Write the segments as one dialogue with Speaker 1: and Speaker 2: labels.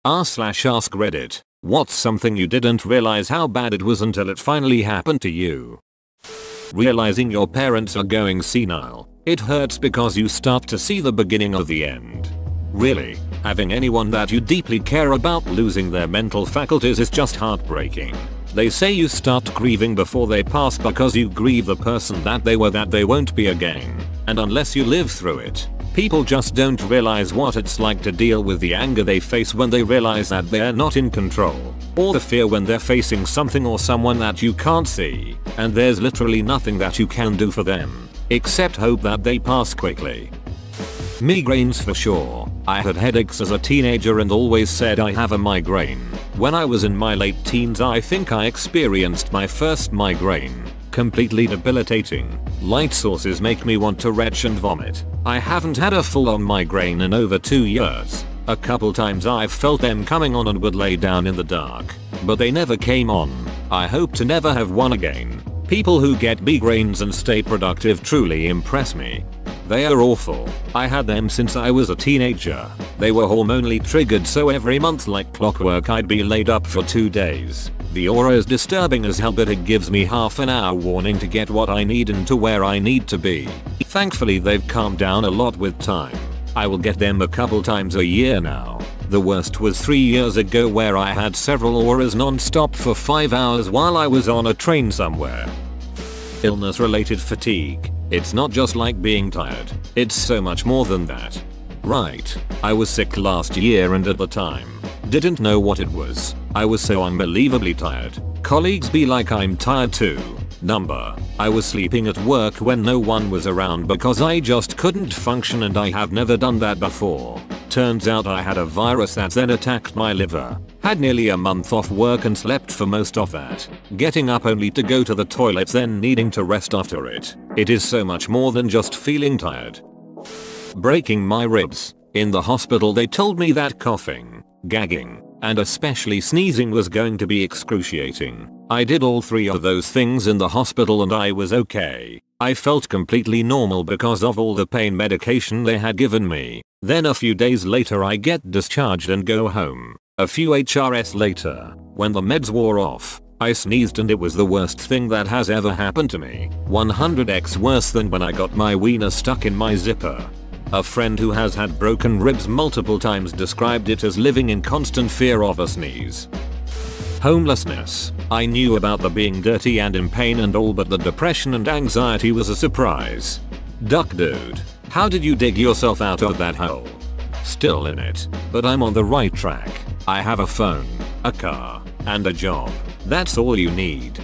Speaker 1: r/ask Reddit. What's something you didn't realize how bad it was until it finally happened to you? Realizing your parents are going senile. It hurts because you start to see the beginning of the end. Really, having anyone that you deeply care about losing their mental faculties is just heartbreaking. They say you start grieving before they pass because you grieve the person that they were that they won't be again. And unless you live through it, people just don't realize what it's like to deal with the anger they face when they realize that they're not in control. Or the fear when they're facing something or someone that you can't see, and there's literally nothing that you can do for them, except hope that they pass quickly. Migraines for sure. I had headaches as a teenager and always said I have a migraine. When I was in my late teens I think I experienced my first migraine. Completely debilitating. Light sources make me want to retch and vomit. I haven't had a full-on migraine in over 2 years. A couple times I've felt them coming on and would lay down in the dark, but they never came on. I hope to never have one again. People who get migraines and stay productive truly impress me. They are awful. I had them since I was a teenager. They were hormonally triggered, so every month like clockwork I'd be laid up for 2 days. The aura is disturbing as hell, but it gives me half an hour warning to get what I need and to where I need to be. Thankfully they've calmed down a lot with time. I will get them a couple times a year now. The worst was 3 years ago where I had several auras non-stop for 5 hours while I was on a train somewhere. Illness related fatigue. It's not just like being tired, it's so much more than that. Right, I was sick last year and at the time, didn't know what it was. I was so unbelievably tired. Colleagues be like, I'm tired too. I was sleeping at work when no one was around because I just couldn't function, and I have never done that before. Turns out I had a virus that then attacked my liver. Had nearly a month off work and slept for most of that. Getting up only to go to the toilet, then needing to rest after it. It is so much more than just feeling tired. Breaking my ribs. In the hospital they told me that coughing, gagging, and especially sneezing was going to be excruciating. I did all 3 of those things in the hospital and I was okay. I felt completely normal because of all the pain medication they had given me. Then a few days later I get discharged and go home. A few HRS later, when the meds wore off, I sneezed and it was the worst thing that has ever happened to me. 100x worse than when I got my wiener stuck in my zipper. A friend who has had broken ribs multiple times described it as living in constant fear of a sneeze. Homelessness. I knew about the being dirty and in pain and all, but the depression and anxiety was a surprise. Duck dude, how did you dig yourself out of that hole? Still in it, but I'm on the right track. I have a phone, a car, and a job. That's all you need.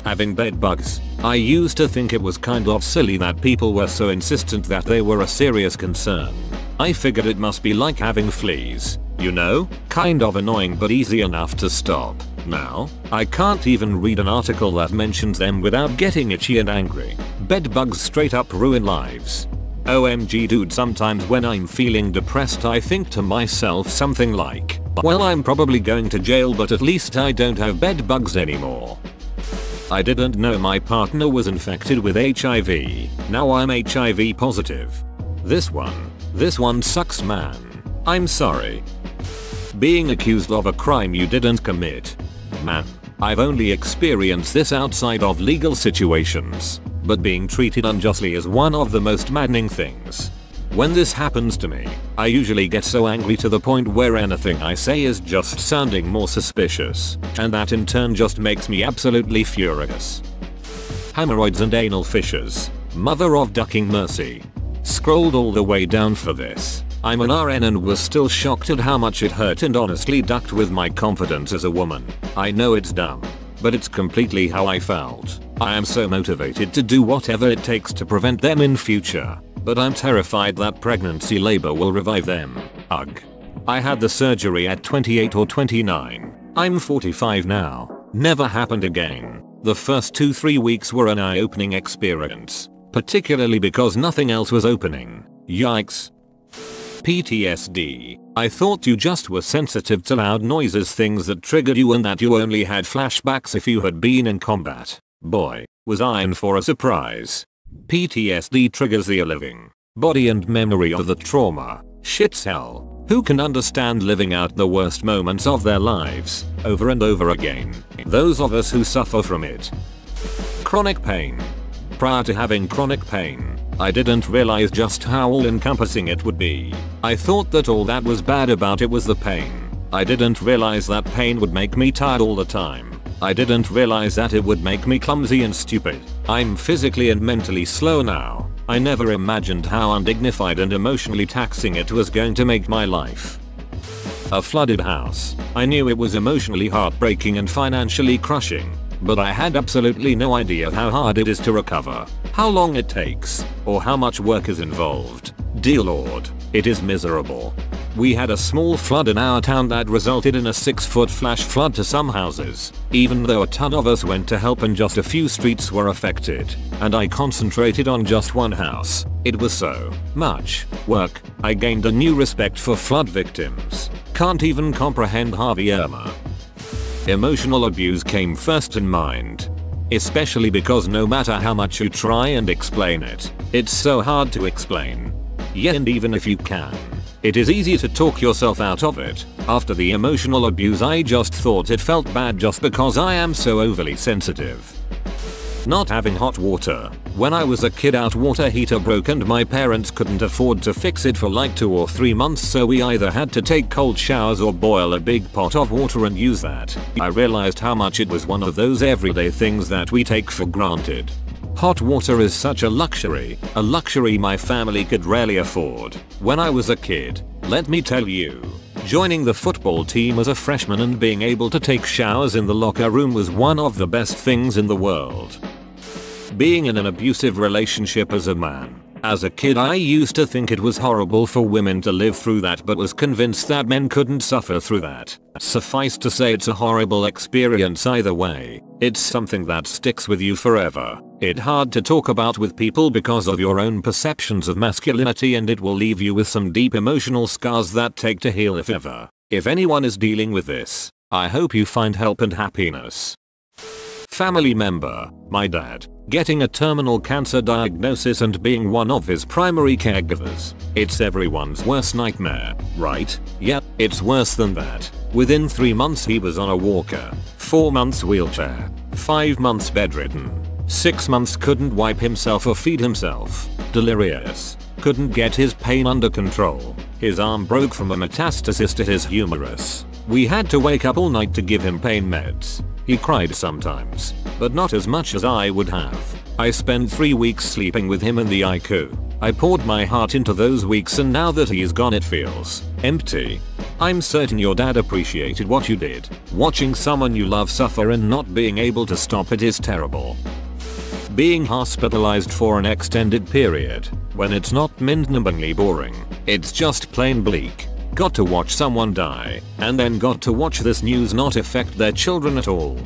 Speaker 1: Having bed bugs. I used to think it was kind of silly that people were so insistent that they were a serious concern. I figured it must be like having fleas. You know, kind of annoying but easy enough to stop. Now, I can't even read an article that mentions them without getting itchy and angry. Bed bugs straight up ruin lives. OMG dude, sometimes when I'm feeling depressed I think to myself something like, well, I'm probably going to jail, but at least I don't have bed bugs anymore. I didn't know my partner was infected with HIV. Now I'm HIV positive. This one sucks, man. I'm sorry. Being accused of a crime you didn't commit. Man, I've only experienced this outside of legal situations, but being treated unjustly is one of the most maddening things. When this happens to me, I usually get so angry to the point where anything I say is just sounding more suspicious, and that in turn just makes me absolutely furious. Hemorrhoids and anal fissures. Mother of ducking mercy. Scrolled all the way down for this. I'm an RN and was still shocked at how much it hurt and honestly ducked with my confidence as a woman. I know it's dumb, but it's completely how I felt. I am so motivated to do whatever it takes to prevent them in future. But I'm terrified that pregnancy labor will revive them. Ugh. I had the surgery at 28 or 29. I'm 45 now. Never happened again. The first 2-3 weeks were an eye-opening experience, particularly because nothing else was opening. Yikes. PTSD. I thought you just were sensitive to loud noises, things that triggered you, and that you only had flashbacks if you had been in combat. Boy, was I in for a surprise. PTSD triggers the living body and memory of the trauma. Shit's hell. Who can understand living out the worst moments of their lives over and over again? Those of us who suffer from it. Chronic pain. Prior to having chronic pain, I didn't realize just how all-encompassing it would be. I thought that all that was bad about it was the pain. I didn't realize that pain would make me tired all the time. I didn't realize that it would make me clumsy and stupid. I'm physically and mentally slow now. I never imagined how undignified and emotionally taxing it was going to make my life. A flooded house. I knew it was emotionally heartbreaking and financially crushing, but I had absolutely no idea how hard it is to recover, how long it takes, or how much work is involved. Dear Lord, it is miserable. We had a small flood in our town that resulted in a 6-foot flash flood to some houses, even though a ton of us went to help and just a few streets were affected, and I concentrated on just one house. It was so much work. I gained a new respect for flood victims. Can't even comprehend Harvey Irma. Emotional abuse came first in mind. Especially because no matter how much you try and explain it, it's so hard to explain. Yeah, and even if you can, it is easy to talk yourself out of it. After the emotional abuse, I just thought it felt bad just because I am so overly sensitive. Not having hot water. When I was a kid, our water heater broke and my parents couldn't afford to fix it for like 2 or 3 months, so we either had to take cold showers or boil a big pot of water and use that. I realized how much it was one of those everyday things that we take for granted. Hot water is such a luxury my family could rarely afford. When I was a kid, let me tell you, joining the football team as a freshman and being able to take showers in the locker room was one of the best things in the world. Being in an abusive relationship as a man. As a kid, I used to think it was horrible for women to live through that, but was convinced that men couldn't suffer through that. Suffice to say, it's a horrible experience either way. It's something that sticks with you forever. It's hard to talk about with people because of your own perceptions of masculinity, and it will leave you with some deep emotional scars that take to heal if ever. If anyone is dealing with this, I hope you find help and happiness. Family member. My dad. Getting a terminal cancer diagnosis and being one of his primary caregivers. It's everyone's worst nightmare, right? Yep, it's worse than that. Within 3 months he was on a walker, 4 months wheelchair, 5 months bedridden, 6 months couldn't wipe himself or feed himself, delirious, couldn't get his pain under control, his arm broke from a metastasis to his humerus. We had to wake up all night to give him pain meds. He cried sometimes, but not as much as I would have. I spent 3 weeks sleeping with him in the ICU. I poured my heart into those weeks, and now that he's gone it feels empty. I'm certain your dad appreciated what you did. Watching someone you love suffer and not being able to stop it is terrible. Being hospitalized for an extended period, when it's not mind-numbingly boring, it's just plain bleak. Got to watch someone die, and then got to watch this news not affect their children at all.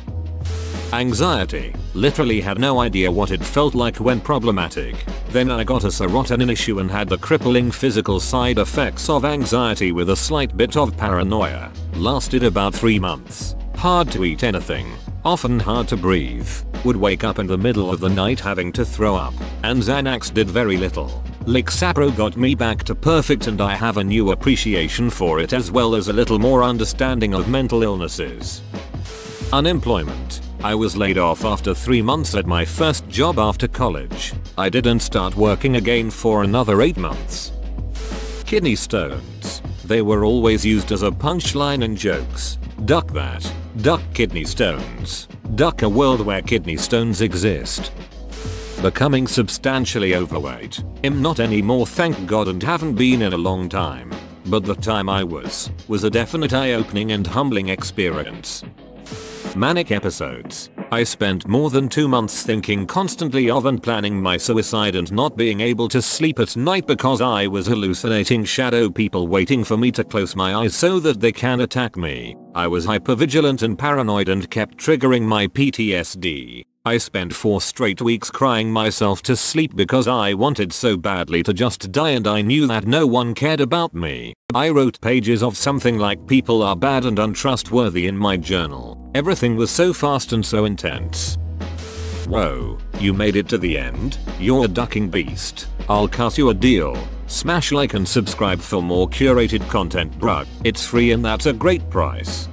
Speaker 1: Anxiety. Literally had no idea what it felt like when problematic. Then I got a serotonin issue and had the crippling physical side effects of anxiety with a slight bit of paranoia. Lasted about 3 months. Hard to eat anything. Often hard to breathe. Would wake up in the middle of the night having to throw up. And Xanax did very little. Lexapro got me back to perfect, and I have a new appreciation for it, as well as a little more understanding of mental illnesses. Unemployment. I was laid off after 3 months at my first job after college. I didn't start working again for another 8 months. Kidney stones. They were always used as a punchline in jokes. Duck that. Duck kidney stones. Duck a world where kidney stones exist. Becoming substantially overweight. I'm not anymore, thank God, and haven't been in a long time. But the time I was a definite eye-opening and humbling experience. Manic episodes. I spent more than 2 months thinking constantly of and planning my suicide and not being able to sleep at night because I was hallucinating shadow people waiting for me to close my eyes so that they can attack me. I was hypervigilant and paranoid and kept triggering my PTSD. I spent 4 straight weeks crying myself to sleep because I wanted so badly to just die, and I knew that no one cared about me. I wrote pages of something like "people are bad and untrustworthy" in my journal. Everything was so fast and so intense. Whoa, you made it to the end? You're a ducking beast. I'll cut you a deal. Smash like and subscribe for more curated content, bruh. It's free and that's a great price.